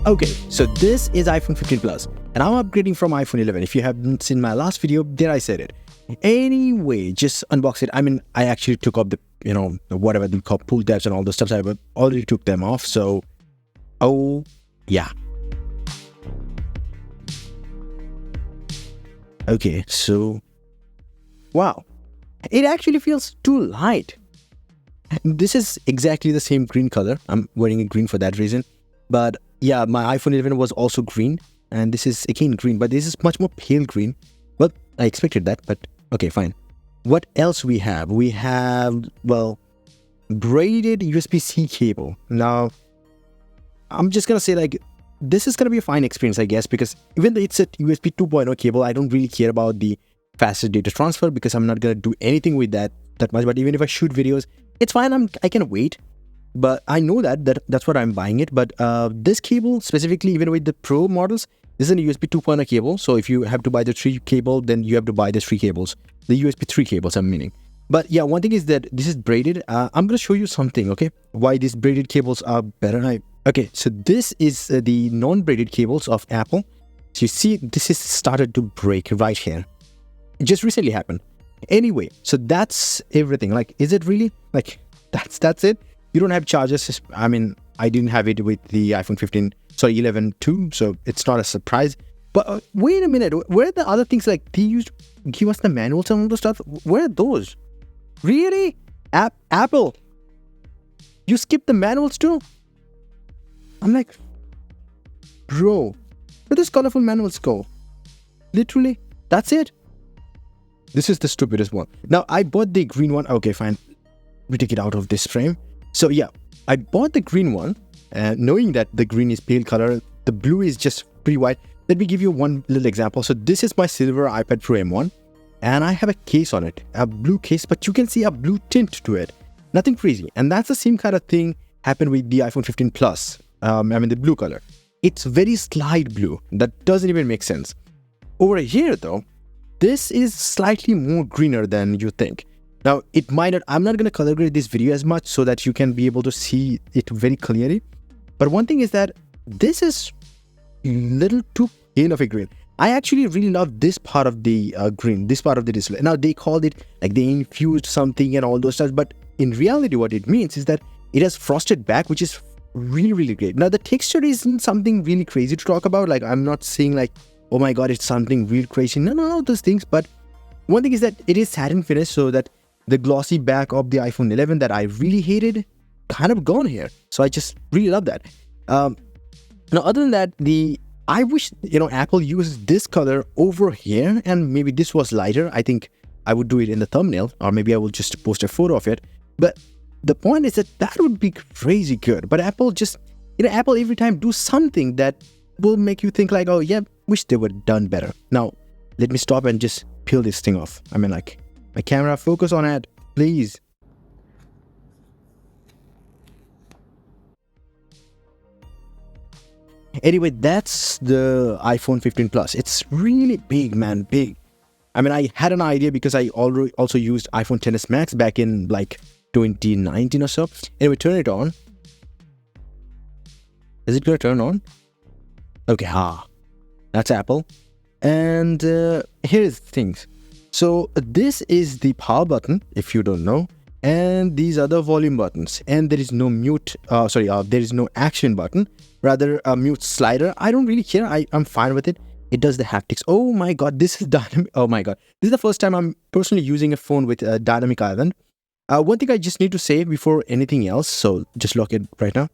Okay, so this is iPhone 15 Plus, and I'm upgrading from iPhone 11. If you haven't seen my last video, there I said it. Anyway, just unbox it. I mean, I actually took off the, whatever they call pull tabs and all those stuff. I already took them off. So, oh, yeah. Okay, so, wow. It actually feels too light. This is exactly the same green color. I'm wearing it green for that reason. But yeah, my iPhone 11 was also green. And this is again green, but this is much more pale green. Well, I expected that, but okay, fine. What else we have? We have, well, braided USB-C cable. Now, I'm just going to say, like, this is going to be a fine experience, I guess, because even though it's a USB 2.0 cable, I don't really care about the faster data transfer because I'm not going to do anything with that much. But even if I shoot videos, it's fine. I can wait. But I know that's what I'm buying it. But this cable, specifically, even with the Pro models, this is a USB 2.0 cable. So if you have to buy the 3 cable, then you have to buy the 3 cables. The USB 3 cables, I'm meaning. But yeah, one thing is that this is braided. I'm going to show you something, okay? Why these braided cables are better. Okay, so this is the non-braided cables of Apple. So you see, this is started to break right here. It just recently happened. Anyway, so that's everything. Like, is it really? Like, that's it? You don't have chargers. I mean, I didn't have it with the iPhone 11 too, so it's not a surprise. But wait a minute, where are the other things? Like, they used to give us the manuals and all the stuff. Where are those? Really? Apple? You skipped the manuals too? I'm like, bro, where does colorful manuals go? Literally, that's it? This is the stupidest one. Now, I bought the green one. Okay, fine. We take it out of this frame. So yeah, I bought the green one, knowing that the green is pale color, the blue is just pretty white. Let me give you one little example. So this is my silver iPad Pro M1, and I have a case on it, a blue case, but you can see a blue tint to it. Nothing crazy. And that's the same kind of thing happened with the iPhone 15 Plus. I mean the blue color. It's very slight blue. That doesn't even make sense. Over here though, this is slightly more greener than you think. Now, it might not, I'm not going to color grade this video as much so that you can be able to see it very clearly. But one thing is that this is a little too pale of a green. I actually really love this part of the green, this part of the display. Now, they called it like they infused something and all those stuff. But in reality, what it means is that it has frosted back, which is really, really great. Now, the texture isn't something really crazy to talk about. Like, I'm not saying like, oh my God, it's something real crazy. No, those things. But one thing is that it is satin finish, so that the glossy back of the iPhone 11 that I really hated kind of gone here. So I just really love that. Now, other than that, I wish, Apple uses this color over here, and maybe this was lighter. I think I would do it in the thumbnail, or maybe I will just post a photo of it. But the point is that would be crazy good. But Apple just, Apple every time do something that will make you think like, oh yeah, wish they would have done better. Now, let me stop and just peel this thing off. I mean, like, my camera, focus on it, please. Anyway, that's the iPhone 15 Plus. It's really big, man, big. I mean, I had an idea because I already also used iPhone XS Max back in like 2019 or so. Anyway, turn it on. Is it going to turn on? Okay, that's Apple. And here's things. So this is the power button, if you don't know, and these are the volume buttons. And there is no there is no action button, rather a mute slider. I don't really care. I'm fine with it. It does the haptics. Oh my God, this is dynamic. Oh my God, this is the first time I'm personally using a phone with a dynamic island. One thing I just need to say before anything else, so just look at it right now.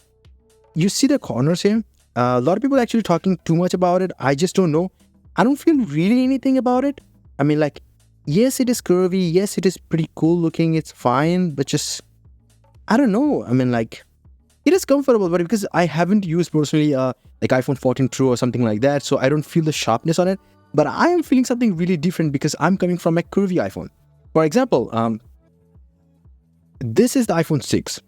You see the corners here? A lot of people actually talking too much about it. I just don't know. I don't feel really anything about it. I mean, like, yes, it is curvy. Yes, it is pretty cool looking. It's fine, but just, I don't know. I mean, like, it is comfortable, but because I haven't used personally like iPhone 14 Pro or something like that, so I don't feel the sharpness on it. But I am feeling something really different because I'm coming from a curvy iPhone. For example, this is the iPhone 6.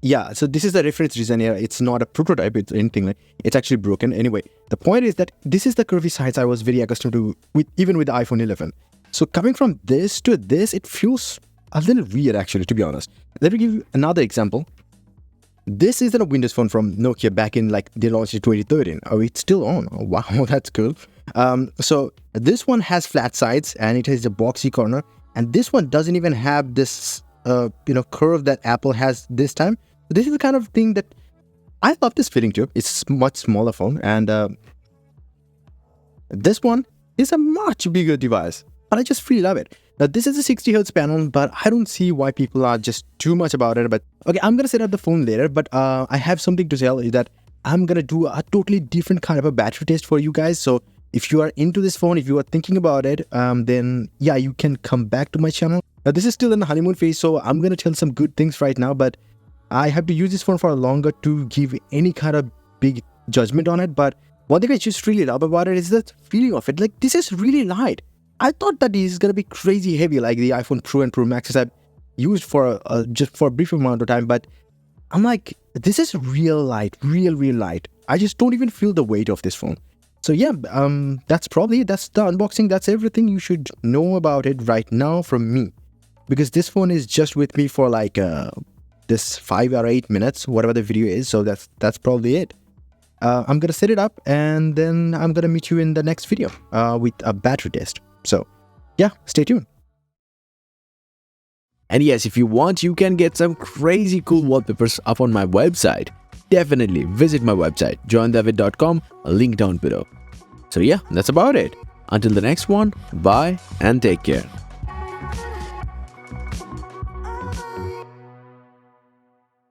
Yeah, so this is the reference design here. It's not a prototype, it's anything like, it's actually broken. Anyway, the point is that this is the curvy sides I was very accustomed to even with the iPhone 11. So coming from this to this, it feels a little weird actually, to be honest. Let me give you another example. This isn't a Windows phone from Nokia back in like they launched in 2013. Oh, it's still on. Oh, wow, that's cool. So this one has flat sides and it has a boxy corner, and this one doesn't even have this curve that Apple has this time. This is the kind of thing that I love this fitting too. It's a much smaller phone, and this one is a much bigger device, but I just really love it. Now, this is a 60 Hz panel, but I don't see why people are just too much about it. But okay, I'm gonna set up the phone later, but I have something to tell you that I'm gonna do a totally different kind of a battery test for you guys. So if you are into this phone, if you are thinking about it, then yeah, you can come back to my channel. Now, this is still in the honeymoon phase, so I'm gonna tell some good things right now, but I have to use this phone for longer to give any kind of big judgment on it. But one thing I just really love about it is the feeling of it. Like, this is really light. I thought that this is gonna be crazy heavy, like the iPhone Pro and Pro Maxes I've used for just for a brief amount of time. But I'm like, this is real light, real light. I just don't even feel the weight of this phone. So yeah, that's the unboxing. That's everything you should know about it right now from me, because this phone is just with me for like this 5 or 8 minutes, whatever the video is. So that's probably it. I'm gonna set it up, and then I'm gonna meet you in the next video with a battery test. So yeah, stay tuned. And yes, if you want, you can get some crazy cool wallpapers up on my website. Definitely visit my website, joindavid.com, a link down below. So yeah, that's about it. Until the next one, bye and take care.